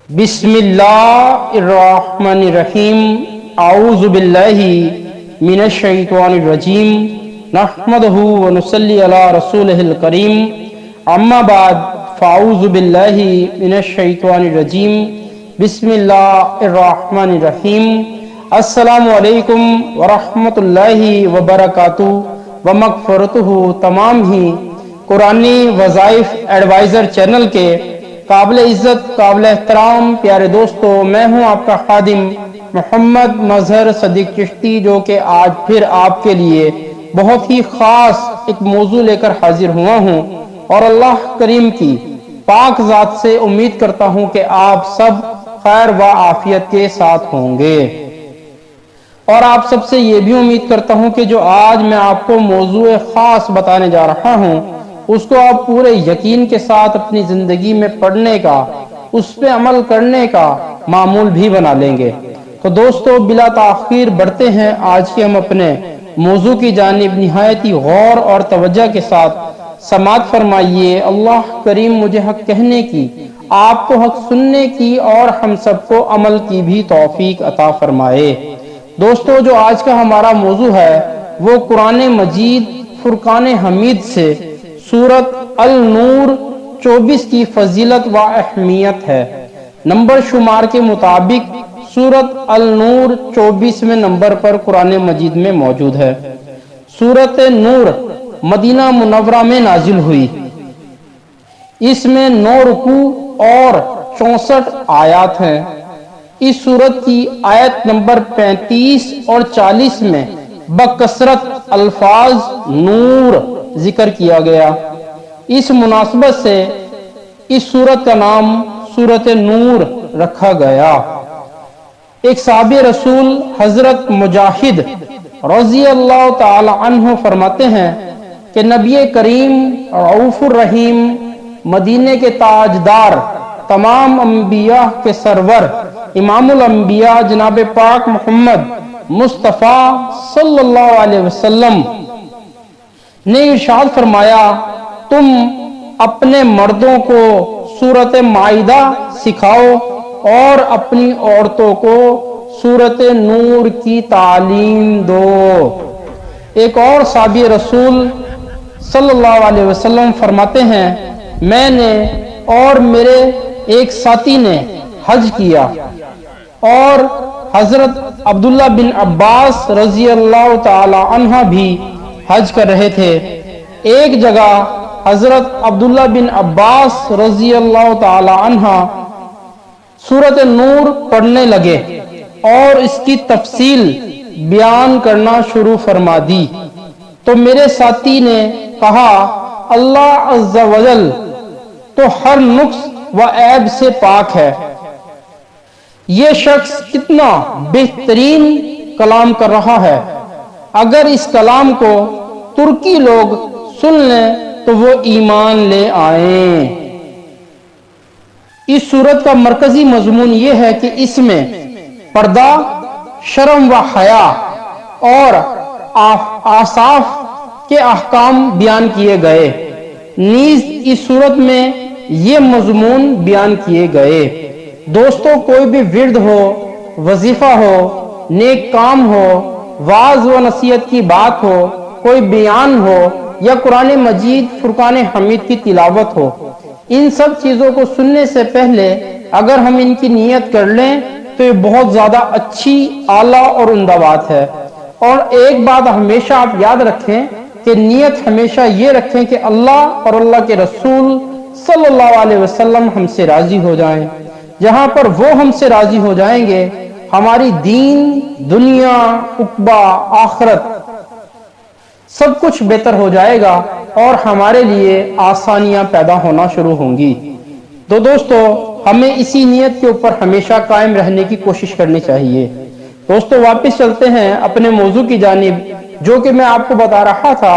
بسم اللہ الرحمن الرحیم اعوذ باللہ من الشیطان الرجیم نحمدہ ونصلی علی رسولہ الکریم اما بعد فاعوذ باللہ من الشیطان الرجیم بسم اللہ الرحمن الرحیم السلام علیکم ورحمۃ اللہ وبرکاتہ ومغفرتہ۔ تمام ہی قرآنی وظائف ایڈوائزر چینل کے قابل عزت قابل احترام پیارے دوستو، میں ہوں آپ کا خادم محمد مظہر صدیق چشتی، جو کہ آج پھر آپ کے لیے بہت ہی خاص ایک موضوع لے کر حاضر ہوا ہوں، اور اللہ کریم کی پاک ذات سے امید کرتا ہوں کہ آپ سب خیر و عافیت کے ساتھ ہوں گے، اور آپ سب سے یہ بھی امید کرتا ہوں کہ جو آج میں آپ کو موضوع خاص بتانے جا رہا ہوں اس کو آپ پورے یقین کے ساتھ اپنی زندگی میں پڑھنے کا، اس پہ عمل کرنے کا معمول بھی بنا لیں گے۔ تو دوستو، بلا تاخیر بڑھتے ہیں آج کے ہم اپنے موضوع کی جانب۔ نہایت ہی غور اور توجہ کے ساتھ سماعت فرمائیے۔ اللہ کریم مجھے حق کہنے کی، آپ کو حق سننے کی، اور ہم سب کو عمل کی بھی توفیق عطا فرمائے۔ دوستو، جو آج کا ہمارا موضوع ہے وہ قرآن مجید فرقان حمید سے سورت النور 24 کی فضیلت و اہمیت ہے۔ نمبر شمار کے مطابق سورت النور 24ویں نمبر پر قرآن مجید میں موجود ہے۔ سورت نور مدینہ منورہ میں نازل ہوئی۔ اس میں 9 رکوع اور 64 آیات ہیں۔ اس سورت کی آیت نمبر 35 اور 40 میں بکثرت الفاظ نور ذکر کیا گیا۔ اس مناسبت سے اس سورت کا نام سورت نور رکھا گیا۔ ایک صحابی رسول حضرت مجاہد رضی اللہ تعالی عنہ فرماتے ہیں کہ نبی کریم رؤوف الرحیم، مدینے کے تاجدار، تمام انبیاء کے سرور، امام الانبیاء جناب پاک محمد مصطفیٰ صلی اللہ علیہ وسلم نے ارشاد فرمایا، تم اپنے مردوں کو سورت مائدہ سکھاؤ اور اپنی عورتوں کو سورت نور کی تعلیم دو۔ ایک اور صحابی رسول صلی اللہ علیہ وسلم فرماتے ہیں، میں نے اور میرے ایک ساتھی نے حج کیا، اور حضرت عبداللہ بن عباس رضی اللہ تعالی عنہ بھی حج کر رہے تھے۔ ایک جگہ حضرت عبداللہ بن عباس رضی اللہ تعالی عنہ سورت نور پڑھنے لگے اور اس کی تفصیل بیان کرنا شروع فرما دی، تو میرے ساتھی نے کہا، اللہ عز و جل تو ہر نقص و عیب سے پاک ہے، یہ شخص کتنا بہترین کلام کر رہا ہے، اگر اس کلام کو ترکی لوگ سن لیں تو وہ ایمان لے آئیں۔ اس سورت کا مرکزی مضمون یہ ہے کہ اس میں پردہ، شرم و حیا اور آصاف کے احکام بیان کیے گئے۔ نیز اس سورت میں یہ مضمون بیان کیے گئے۔ دوستو، کوئی بھی ورد ہو، وظیفہ ہو، نیک کام ہو، واعظ و نصیحت کی بات ہو، کوئی بیان ہو، یا قرآن مجید فرقان حمید کی تلاوت ہو، ان سب چیزوں کو سننے سے پہلے اگر ہم ان کی نیت کر لیں تو یہ بہت زیادہ اچھی، اعلیٰ اور عمدہ بات ہے۔ اور ایک بات ہمیشہ آپ یاد رکھیں کہ نیت ہمیشہ یہ رکھیں کہ اللہ اور اللہ کے رسول صلی اللہ علیہ وسلم ہم سے راضی ہو جائیں۔ جہاں پر وہ ہم سے راضی ہو جائیں گے، ہماری دین، دنیا، عقبہ، آخرت سب کچھ بہتر ہو جائے گا اور ہمارے لیے آسانیاں پیدا ہونا شروع ہوں گی۔ تو دوستو، ہمیں اسی نیت کے اوپر ہمیشہ قائم رہنے کی کوشش کرنی چاہیے۔ دوستو، واپس چلتے ہیں اپنے موضوع کی جانب، جو کہ میں آپ کو بتا رہا تھا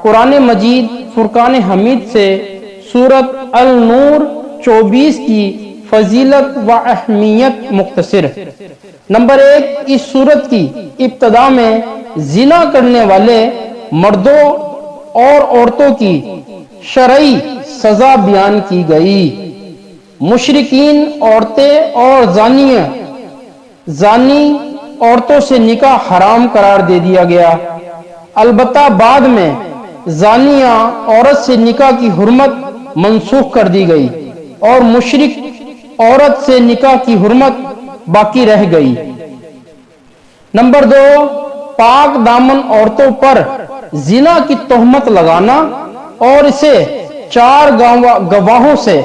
قرآن مجید فرقان حمید سے سورت النور 24 کی فضیلت و اہمیت مختصر۔ نمبر 1، اس سورت کی ابتدا میں زنا کرنے والے مردوں اور عورتوں کی شرعی سزا بیان کی گئی۔ مشرکین عورتیں اور زانی عورتوں سے نکاح حرام قرار دے دیا گیا۔ البتہ بعد میں زانیہ عورت سے نکاح کی حرمت منسوخ کر دی گئی اور مشرک عورت سے نکاح کی حرمت باقی رہ گئی۔ نمبر 2، پاک دامن عورتوں پر زنا کی تہمت لگانا اور اسے 4 گواہوں سے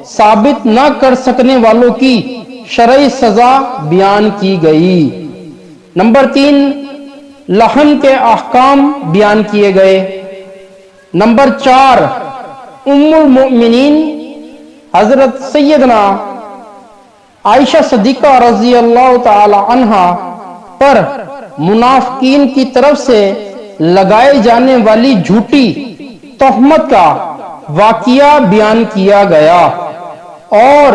ثابت نہ کر سکنے والوں کی شرعی سزا بیان کی گئی۔ نمبر 3، لعن کے احکام بیان کیے گئے۔ نمبر 4، ام المؤمنین حضرت سیدنا عائشہ صدیقہ رضی اللہ تعالی عنہا پر منافقین کی طرف سے لگائے جانے والی جھوٹی تہمت کا واقعہ بیان کیا گیا، اور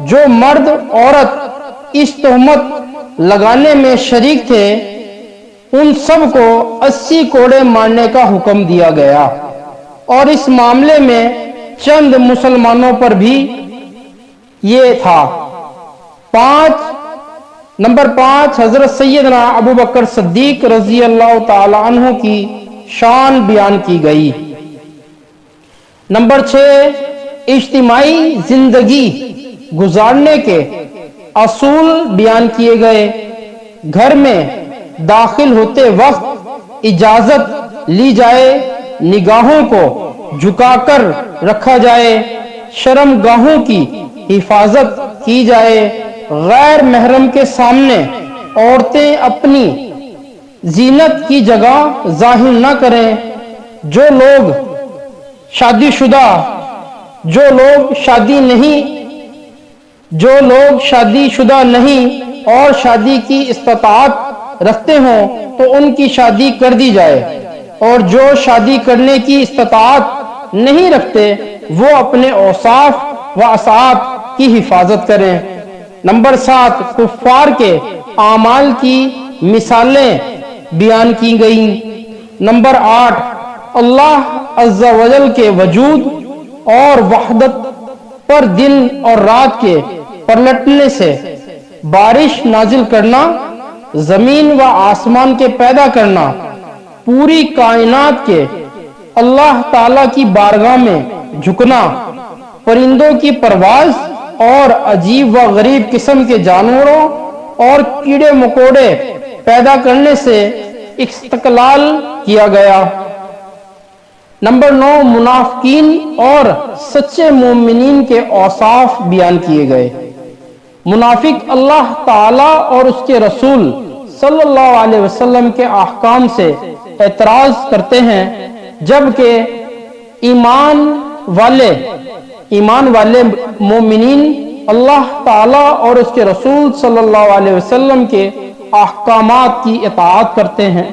جو مرد عورت اس تہمت لگانے میں شریک تھے ان سب کو 80 کوڑے مارنے کا حکم دیا گیا، اور اس معاملے میں چند مسلمانوں پر بھی یہ تھا۔ نمبر 5، حضرت سیدنا ابو بکر صدیق رضی اللہ تعالی عنہ کی شان بیان کی گئی۔ نمبر 6، اجتماعی زندگی گزارنے کے اصول بیان کیے گئے۔ گھر میں داخل ہوتے وقت اجازت لی جائے، نگاہوں کو جھکا کر رکھا جائے، شرم گاہوں کی حفاظت کی جائے، غیر محرم کے سامنے عورتیں اپنی زینت کی جگہ ظاہر نہ کریں، جو لوگ شادی شدہ نہیں اور شادی کی استطاعت رکھتے ہوں تو ان کی شادی کر دی جائے، اور جو شادی کرنے کی استطاعت نہیں رکھتے وہ اپنے اوصاف و اسعاد کی حفاظت کریں۔ نمبر 7، کفار کے اعمال کی مثالیں بیان کی گئیں۔ نمبر 8، اللہ عز و جل کے وجود اور وحدت پر دن اور رات کے پلٹنے سے، بارش نازل کرنا، زمین و آسمان کے پیدا کرنا، پوری کائنات کے اللہ تعالی کی بارگاہ میں جھکنا، پرندوں کی پرواز اور عجیب و غریب قسم کے جانوروں اور کیڑے مکوڑے پیدا کرنے سے استقلال کیا گیا۔ نمبر 9، منافقین اور سچے مومنین کے اوصاف بیان کیے گئے۔ منافق اللہ تعالی اور اس کے رسول صلی اللہ علیہ وسلم کے احکام سے اعتراض کرتے ہیں، جبکہ ایمان والے مومنین اللہ تعالی اور اس کے رسول صلی اللہ علیہ وسلم کے احکامات کی اطاعت کرتے ہیں۔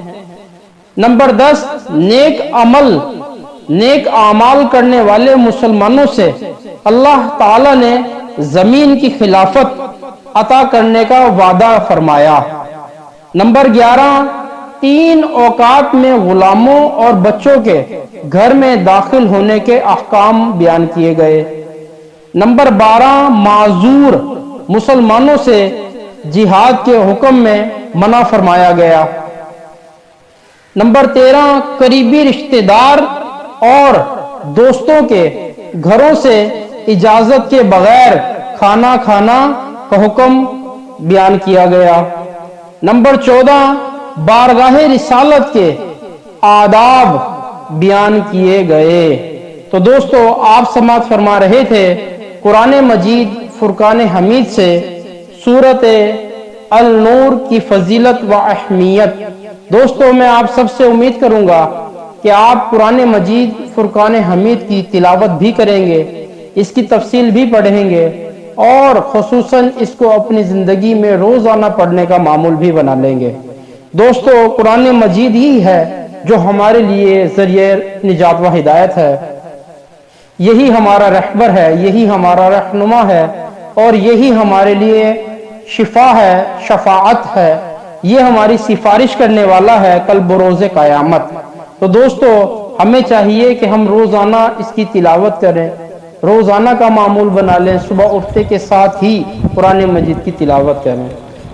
نمبر 10، نیک اعمال کرنے والے مسلمانوں سے اللہ تعالی نے زمین کی خلافت عطا کرنے کا وعدہ فرمایا۔ نمبر 11، 3 اوقات میں غلاموں اور بچوں کے گھر میں داخل ہونے کے احکام بیان کیے گئے۔ نمبر 12، معذور مسلمانوں سے جہاد کے حکم میں منع فرمایا گیا۔ نمبر 13، قریبی رشتہ دار اور دوستوں کے گھروں سے اجازت کے بغیر کھانا کھانا کا حکم بیان کیا گیا۔ نمبر 14، بارگاہ رسالت کے آداب بیان کیے گئے۔ تو دوستو، آپ سماعت فرما رہے تھے قرآن مجید فرقان حمید سے سورۃ النور کی فضیلت و اہمیت۔ دوستو، میں آپ سب سے امید کروں گا کہ آپ قرآن مجید فرقان حمید کی تلاوت بھی کریں گے، اس کی تفصیل بھی پڑھیں گے، اور خصوصاً اس کو اپنی زندگی میں روزانہ پڑھنے کا معمول بھی بنا لیں گے۔ دوستو، قرآن مجید ہی ہے جو ہمارے لیے ذریعہ نجات و ہدایت ہے، یہی ہمارا رہبر ہے، یہی ہمارا رہنما ہے، اور یہی ہمارے لیے شفا ہے، شفاعت ہے، یہ ہماری سفارش کرنے والا ہے کل بروز قیامت۔ تو دوستو، ہمیں چاہیے کہ ہم روزانہ اس کی تلاوت کریں، روزانہ کا معمول بنا لیں، صبح اٹھتے کے ساتھ ہی قرآن مجید کی تلاوت کریں۔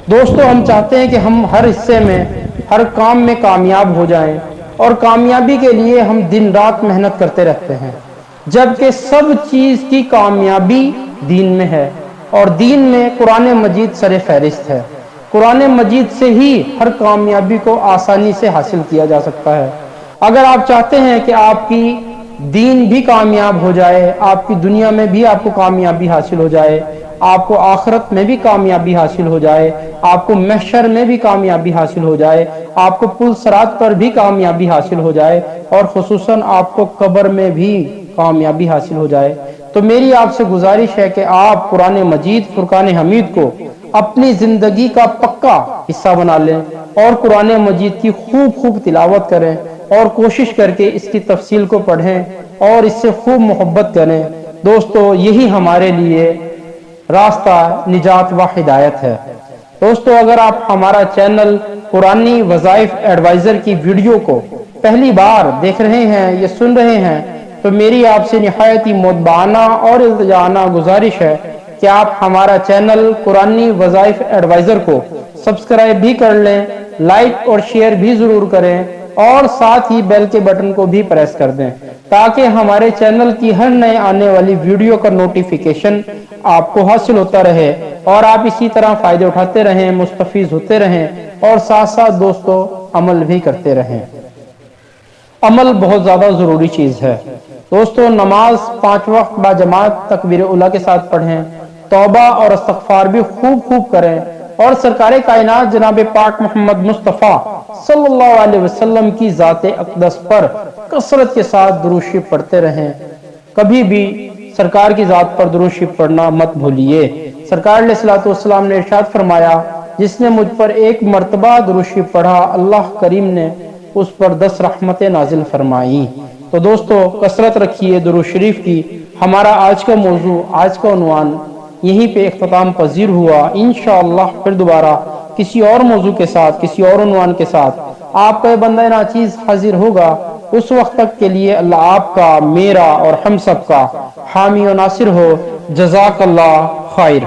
دوستو ہم چاہتے ہیں کہ ہم ہر حصے میں، ہر کام میں کامیاب ہو جائیں، اور کامیابی کے لیے ہم دن رات محنت کرتے رہتے ہیں، جبکہ سب چیز کی کامیابی دین میں ہے، اور دین میں قرآن مجید سر فہرست ہے۔ قرآن مجید سے ہی ہر کامیابی کو آسانی سے حاصل کیا جا سکتا ہے۔ اگر آپ چاہتے ہیں کہ آپ کی دین بھی کامیاب ہو جائے، آپ کی دنیا میں بھی آپ کو کامیابی حاصل ہو جائے، آپ کو آخرت میں بھی کامیابی حاصل ہو جائے، آپ کو محشر میں بھی کامیابی حاصل ہو جائے، آپ کو پل صراط پر بھی کامیابی حاصل ہو جائے، اور خصوصاً آپ کو قبر میں بھی کامیابی حاصل ہو جائے، تو میری آپ سے گزارش ہے کہ آپ قرآن مجید فرقان حمید کو اپنی زندگی کا پکا حصہ بنا لیں، اور قرآن مجید کی خوب خوب تلاوت کریں، اور کوشش کر کے اس کی تفصیل کو پڑھیں اور اس سے خوب محبت کریں۔ دوستو یہی ہمارے لیے راستہ نجات و ہدایت ہے۔ دوستو اگر آپ ہمارا چینل قرآنی وظائف ایڈوائزر کی ویڈیو کو پہلی بار دیکھ رہے ہیں یا سن رہے ہیں، تو میری آپ سے نہایت ہی مدبانہ اور التجانہ گزارش ہے کہ آپ ہمارا چینل قرآنی وظائف ایڈوائزر کو سبسکرائب بھی کر لیں، لائک اور شیئر بھی ضرور کریں، اور ساتھ ہی بیل کے بٹن کو بھی پریس کر دیں، تاکہ ہمارے چینل کی ہر نئے آنے والی ویڈیو کا نوٹیفیکیشن آپ کو حاصل ہوتا رہے، اور آپ اسی طرح فائدے اٹھاتے رہیں، مستفیض ہوتے رہیں، اور ساتھ ساتھ دوستو عمل بھی کرتے رہیں۔ عمل بہت زیادہ ضروری چیز ہے۔ دوستو نماز 5 وقت با جماعت تکبیر اولیٰ کے ساتھ پڑھیں، توبہ اور استغفار بھی خوب خوب کریں، اور سرکار کائنات جناب پاک محمد مصطفیٰ صلی اللہ علیہ وسلم کی ذات اقدس پر کثرت کے ساتھ درود شریف پڑھتے رہیں۔ کبھی بھی سرکار کی ذات پر درود شریف پڑھنا مت بھولیے۔ سرکار علیہ الصلوۃ والسلام نے ارشاد فرمایا، جس نے مجھ پر ایک مرتبہ درود شریف پڑھا، اللہ کریم نے اس پر 10 رحمتیں نازل فرمائیں۔ تو دوستو کثرت رکھیے درود شریف کی۔ ہمارا آج کا موضوع، آج کا عنوان یہیں پہ اختتام پذیر ہوا۔ انشاءاللہ پھر دوبارہ کسی اور موضوع کے ساتھ، کسی اور عنوان کے ساتھ آپ کا بندہ ناچیز حاضر ہوگا۔ اس وقت تک کے لیے اللہ آپ کا، میرا اور ہم سب کا حامی و ناصر ہو۔ جزاک اللہ خیر۔